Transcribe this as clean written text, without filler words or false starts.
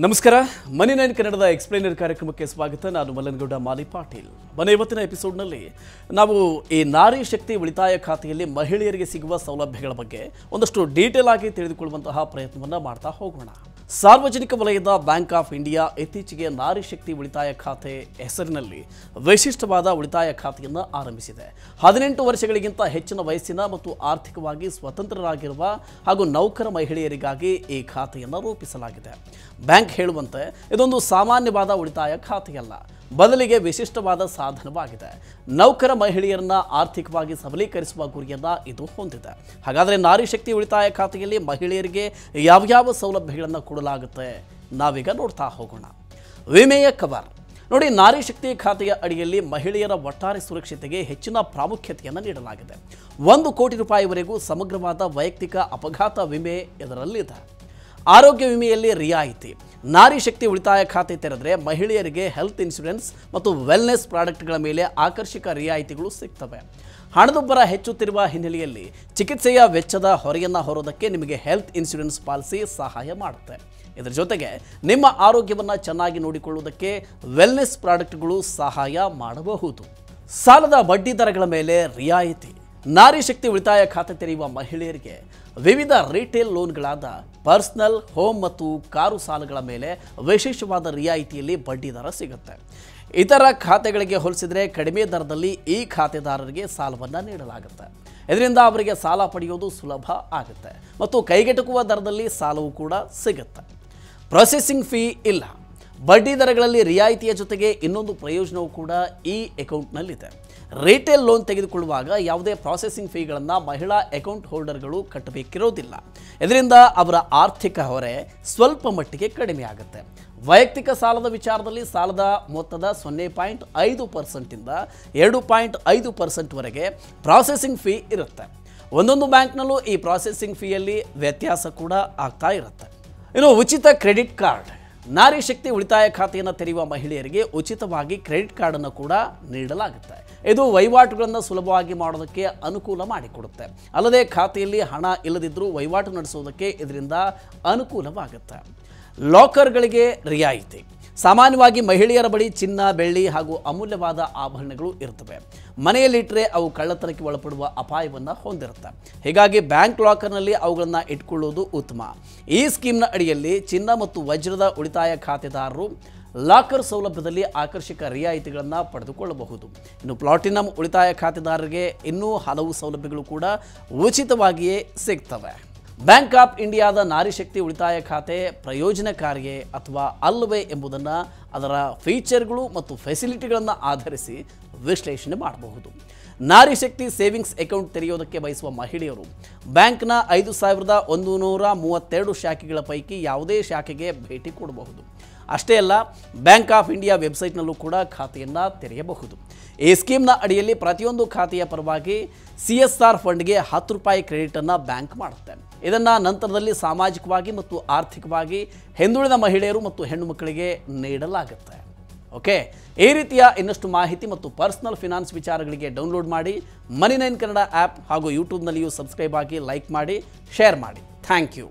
ನಮಸ್ಕಾರ ಮನಿ ನೈನ್ ಕನ್ನಡದ ಎಕ್ಸ್ಪ್ಲೇನರ್ ಕಾರ್ಯಕ್ರಮಕ್ಕೆ ಸ್ವಾಗತ. ನಾನು ಮಲ್ಲನಗೌಡ ಮಾಲಿ ಪಾಟೀಲ್. ಇವತ್ತಿನ ಎಪಿಸೋಡ್ನಲ್ಲಿ ನಾವು ಈ ನಾರಿ ಶಕ್ತಿ ಉಳಿತಾಯ ಖಾತೆಯಲ್ಲಿ ಮಹಿಳೆಯರಿಗೆ ಸಿಗುವ ಸೌಲಭ್ಯಗಳ ಬಗ್ಗೆ ಒಂದಷ್ಟು ಡೀಟೇಲ್ ಆಗಿ ತಿಳಿದುಕೊಳ್ಳುವಂತಹ ಪ್ರಯತ್ನವನ್ನು ಮಾಡ್ತಾ ಹೋಗೋಣ. ಸಾರ್ವಜನಿಕ ವಲಯದ ಬ್ಯಾಂಕ್ ಆಫ್ ಇಂಡಿಯಾ ಇತ್ತೀಚೆಗೆ ನಾರಿ ಶಕ್ತಿ ಉಳಿತಾಯ ಖಾತೆ ಹೆಸರಿನಲ್ಲಿ ವಿಶಿಷ್ಟವಾದ ಉಳಿತಾಯ ಖಾತೆಯನ್ನು ಆರಂಭಿಸಿದೆ. 18 ವರ್ಷಗಳಿಗಿಂತ ಹೆಚ್ಚಿನ ವಯಸ್ಸಿನ ಮತ್ತು ಆರ್ಥಿಕವಾಗಿ ಸ್ವತಂತ್ರರಾಗಿರುವ ಹಾಗೂ ನೌಕರ ಮಹಿಳೆಯರಿಗಾಗಿ ಈ ಖಾತೆಯನ್ನು ರೂಪಿಸಲಾಗಿದೆ. ಬ್ಯಾಂಕ್ ಹೇಳುವಂತೆ ಇದೊಂದು ಸಾಮಾನ್ಯವಾದ ಉಳಿತಾಯ ಖಾತೆಯಲ್ಲ, ಬದಲಿಗೆ ವಿಶಿಷ್ಟವಾದ ಸಾಧನವಾಗಿದೆ. ನೌಕರ ಮಹಿಳೆಯರನ್ನ ಆರ್ಥಿಕವಾಗಿ ಸಬಲೀಕರಿಸುವ ಗುರಿಯನ್ನ ಇದು ಹೊಂದಿದೆ. ಹಾಗಾದರೆ ನಾರಿ ಶಕ್ತಿ ಉಳಿತಾಯ ಖಾತೆಯಲ್ಲಿ ಮಹಿಳೆಯರಿಗೆ ಯಾವ್ಯಾವ ಸೌಲಭ್ಯಗಳನ್ನು ಕೊಡಲಾಗುತ್ತೆ ನಾವೀಗ ನೋಡ್ತಾ ಹೋಗೋಣ. ವಿಮೆಯ ಕವರ್ ನೋಡಿ, ನಾರಿ ಶಕ್ತಿ ಖಾತೆಯ ಅಡಿಯಲ್ಲಿ ಮಹಿಳೆಯರ ಒಟ್ಟಾರೆ ಸುರಕ್ಷತೆಗೆ ಹೆಚ್ಚಿನ ಪ್ರಾಮುಖ್ಯತೆಯನ್ನು ನೀಡಲಾಗಿದೆ. 1 ಕೋಟಿ ರೂಪಾಯಿವರೆಗೂ ಸಮಗ್ರವಾದ ವೈಯಕ್ತಿಕ ಅಪಘಾತ ವಿಮೆ ಇದರಲ್ಲಿದೆ. ಆರೋಗ್ಯ ವಿಮೆಯಲ್ಲಿ ರಿಯಾಯಿತಿ. ನಾರಿ ಶಕ್ತಿ ಉಳಿತಾಯ ಖಾತೆ ತೆರೆದರೆ ಮಹಿಳೆಯರಿಗೆ ಹೆಲ್ತ್ ಇನ್ಶೂರೆನ್ಸ್ ಮತ್ತು ವೆಲ್ನೆಸ್ ಪ್ರಾಡಕ್ಟ್ಗಳ ಮೇಲೆ ಆಕರ್ಷಕ ರಿಯಾಯಿತಿಗಳು ಸಿಗ್ತವೆ. ಹಣದುಬ್ಬರ ಹೆಚ್ಚುತ್ತಿರುವ ಹಿನ್ನೆಲೆಯಲ್ಲಿ ಚಿಕಿತ್ಸೆಯ ವೆಚ್ಚದ ಹೊರೆಯನ್ನು ಹೊರೋದಕ್ಕೆ ನಿಮಗೆ ಹೆಲ್ತ್ ಇನ್ಶೂರೆನ್ಸ್ ಪಾಲಿಸಿ ಸಹಾಯ ಮಾಡುತ್ತೆ. ಇದರ ಜೊತೆಗೆ ನಿಮ್ಮ ಆರೋಗ್ಯವನ್ನು ಚೆನ್ನಾಗಿ ನೋಡಿಕೊಳ್ಳುವುದಕ್ಕೆ ವೆಲ್ನೆಸ್ ಪ್ರಾಡಕ್ಟ್ಗಳು ಸಹಾಯ ಮಾಡಬಹುದು. ಸಾಲದ ಬಡ್ಡಿ ದರಗಳ ಮೇಲೆ ರಿಯಾಯಿತಿ. ನಾರಿ ಶಕ್ತಿ ಉಳಿತಾಯ ಖಾತೆ ತೆರೆಯುವ ಮಹಿಳೆಯರಿಗೆ ವಿವಿಧ ರಿಟೇಲ್ ಲೋನ್ಗಳಾದ ಪರ್ಸನಲ್, ಹೋಮ್ ಮತ್ತು ಕಾರು ಸಾಲಗಳ ಮೇಲೆ ವಿಶೇಷವಾದ ರಿಯಾಯಿತಿಯಲ್ಲಿ ಬಡ್ಡಿ ದರ ಸಿಗುತ್ತೆ. ಇತರ ಖಾತೆಗಳಿಗೆ ಹೋಲಿಸಿದರೆ ಕಡಿಮೆ ದರದಲ್ಲಿ ಈ ಖಾತೆದಾರರಿಗೆ ಸಾಲವನ್ನು ನೀಡಲಾಗುತ್ತೆ. ಇದರಿಂದ ಅವರಿಗೆ ಸಾಲ ಪಡೆಯೋದು ಸುಲಭ ಆಗುತ್ತೆ ಮತ್ತು ಕೈಗೆಟುಕುವ ದರದಲ್ಲಿ ಸಾಲವೂ ಕೂಡ ಸಿಗುತ್ತೆ. ಪ್ರೊಸೆಸಿಂಗ್ ಫೀ ಇಲ್ಲ. ಬಡ್ಡಿ ದರಗಳಲ್ಲಿ ರಿಯಾಯಿತಿಯ ಜೊತೆಗೆ ಇನ್ನೊಂದು ಪ್ರಯೋಜನವೂ ಕೂಡ ಈ ಅಕೌಂಟ್ನಲ್ಲಿದೆ. ರಿಟೇಲ್ ಲೋನ್ ತೆಗೆದುಕೊಳ್ಳುವಾಗ ಯಾವುದೇ ಪ್ರಾಸೆಸಿಂಗ್ ಫೀಗಳನ್ನು ಮಹಿಳಾ ಅಕೌಂಟ್ ಹೋಲ್ಡರ್ಗಳು ಕಟ್ಟಬೇಕಿರೋದಿಲ್ಲ. ಇದರಿಂದ ಅವರ ಆರ್ಥಿಕ ಹೊರೆ ಸ್ವಲ್ಪ ಮಟ್ಟಿಗೆ ಕಡಿಮೆ ಆಗುತ್ತೆ. ವೈಯಕ್ತಿಕ ಸಾಲದ ವಿಚಾರದಲ್ಲಿ ಸಾಲದ ಮೊತ್ತದ 0.5%ಇಂದ 2.5%ವರೆಗೆ ಪ್ರಾಸೆಸಿಂಗ್ ಫೀ ಇರುತ್ತೆ. ಒಂದೊಂದು ಬ್ಯಾಂಕ್ನಲ್ಲೂ ಈ ಪ್ರಾಸೆಸಿಂಗ್ ಫೀಯಲ್ಲಿ ವ್ಯತ್ಯಾಸ ಕೂಡ ಆಗ್ತಾ ಇರುತ್ತೆ. ಇನ್ನು ಉಚಿತ ಕ್ರೆಡಿಟ್ ಕಾರ್ಡ್. ನಾರಿ ಶಕ್ತಿ ಉಳಿತಾಯ ಖಾತೆಯನ್ನು ತೆರೆಯುವ ಮಹಿಳೆಯರಿಗೆ ಉಚಿತವಾಗಿ ಕ್ರೆಡಿಟ್ ಕಾರ್ಡನ್ನು ಕೂಡ ನೀಡಲಾಗುತ್ತೆ. ಇದು ವಹಿವಾಟುಗಳನ್ನು ಸುಲಭವಾಗಿ ಮಾಡೋದಕ್ಕೆ ಅನುಕೂಲ ಮಾಡಿಕೊಡುತ್ತೆ. ಅಲ್ಲದೆ ಖಾತೆಯಲ್ಲಿ ಹಣ ಇಲ್ಲದಿದ್ದರೂ ವಹಿವಾಟು ನಡೆಸುವುದಕ್ಕೆ ಇದರಿಂದ ಅನುಕೂಲವಾಗುತ್ತೆ. ಲಾಕರ್ಗಳಿಗೆ ರಿಯಾಯಿತಿ. ಸಾಮಾನ್ಯವಾಗಿ ಮಹಿಳೆಯರ ಬಳಿ ಚಿನ್ನ, ಬೆಳ್ಳಿ ಹಾಗೂ ಅಮೂಲ್ಯವಾದ ಆಭರಣಗಳು ಇರ್ತವೆ. ಮನೆಯಲ್ಲಿಟ್ಟರೆ ಅವು ಕಳ್ಳತನಕ್ಕೆ ಒಳಪಡುವ ಅಪಾಯವನ್ನು ಹೊಂದಿರುತ್ತೆ. ಹೀಗಾಗಿ ಬ್ಯಾಂಕ್ ಲಾಕರ್ನಲ್ಲಿ ಅವುಗಳನ್ನು ಇಟ್ಕೊಳ್ಳೋದು ಉತ್ತಮ. ಈ ಸ್ಕೀಮ್ನ ಅಡಿಯಲ್ಲಿ ಚಿನ್ನ ಮತ್ತು ವಜ್ರದ ಉಳಿತಾಯ ಖಾತೆದಾರರು ಲಾಕರ್ ಸೌಲಭ್ಯದಲ್ಲಿ ಆಕರ್ಷಕ ರಿಯಾಯಿತಿಗಳನ್ನು ಪಡೆದುಕೊಳ್ಳಬಹುದು. ಇನ್ನು ಪ್ಲಾಟಿನಂ ಉಳಿತಾಯ ಖಾತೆದಾರರಿಗೆ ಇನ್ನೂ ಹಲವು ಸೌಲಭ್ಯಗಳು ಕೂಡ ಉಚಿತವಾಗಿಯೇ ಸಿಗ್ತವೆ. ಬ್ಯಾಂಕ್ ಆಫ್ ಇಂಡಿಯಾದ ನಾರಿ ಶಕ್ತಿ ಉಳಿತಾಯ ಖಾತೆ ಪ್ರಯೋಜನಕಾರಿಯೇ ಅಥವಾ ಅಲ್ಲವೇ ಎಂಬುದನ್ನು ಅದರ ಫೀಚರ್ಗಳು ಮತ್ತು ಫೆಸಿಲಿಟಿಗಳನ್ನು ಆಧರಿಸಿ ವಿಶ್ಲೇಷಣೆ ಮಾಡಬಹುದು. ನಾರಿ ಶಕ್ತಿ ಸೇವಿಂಗ್ಸ್ ಅಕೌಂಟ್ ತೆರೆಯೋದಕ್ಕೆ ಬಯಸುವ ಮಹಿಳೆಯರು ಬ್ಯಾಂಕ್ನ 5132 ಶಾಖೆಗಳ ಪೈಕಿ ಯಾವುದೇ ಶಾಖೆಗೆ ಭೇಟಿ ಕೊಡಬಹುದು. ಅಷ್ಟೇ ಅಲ್ಲ, ಬ್ಯಾಂಕ್ ಆಫ್ ಇಂಡಿಯಾ ವೆಬ್ಸೈಟ್ನಲ್ಲೂ ಕೂಡ ಖಾತೆಯನ್ನು ತೆರೆಯಬಹುದು. ಈ ಸ್ಕೀಮ್ನ ಅಡಿಯಲ್ಲಿ ಪ್ರತಿಯೊಂದು ಖಾತೆಯ ಪರವಾಗಿ CSR ಫಂಡ್ಗೆ 10 ರೂಪಾಯಿ ಕ್ರೆಡಿಟನ್ನು ಬ್ಯಾಂಕ್ ಮಾಡುತ್ತೆ. ಇದನ್ನು ನಂತರದಲ್ಲಿ ಸಾಮಾಜಿಕವಾಗಿ ಮತ್ತು ಆರ್ಥಿಕವಾಗಿ ಹಿಂದುಳಿದ ಮಹಿಳೆಯರು ಮತ್ತು ಹೆಣ್ಣು ಮಕ್ಕಳಿಗೆ ನೀಡಲಾಗುತ್ತೆ. ಓಕೆ, ಈ ರೀತಿಯ ಇನ್ನಷ್ಟು ಮಾಹಿತಿ ಮತ್ತು ಪರ್ಸನಲ್ ಫಿನಾನ್ಸ್ ವಿಚಾರಗಳಿಗೆ ಡೌನ್ಲೋಡ್ ಮಾಡಿ ಮನಿ9 ಕನ್ನಡ ಆ್ಯಪ್ ಹಾಗೂ ಯೂಟ್ಯೂಬ್ನಲ್ಲಿಯೂ ಸಬ್ಸ್ಕ್ರೈಬ್ ಆಗಿ, ಲೈಕ್ ಮಾಡಿ, ಶೇರ್ ಮಾಡಿ. Thank you.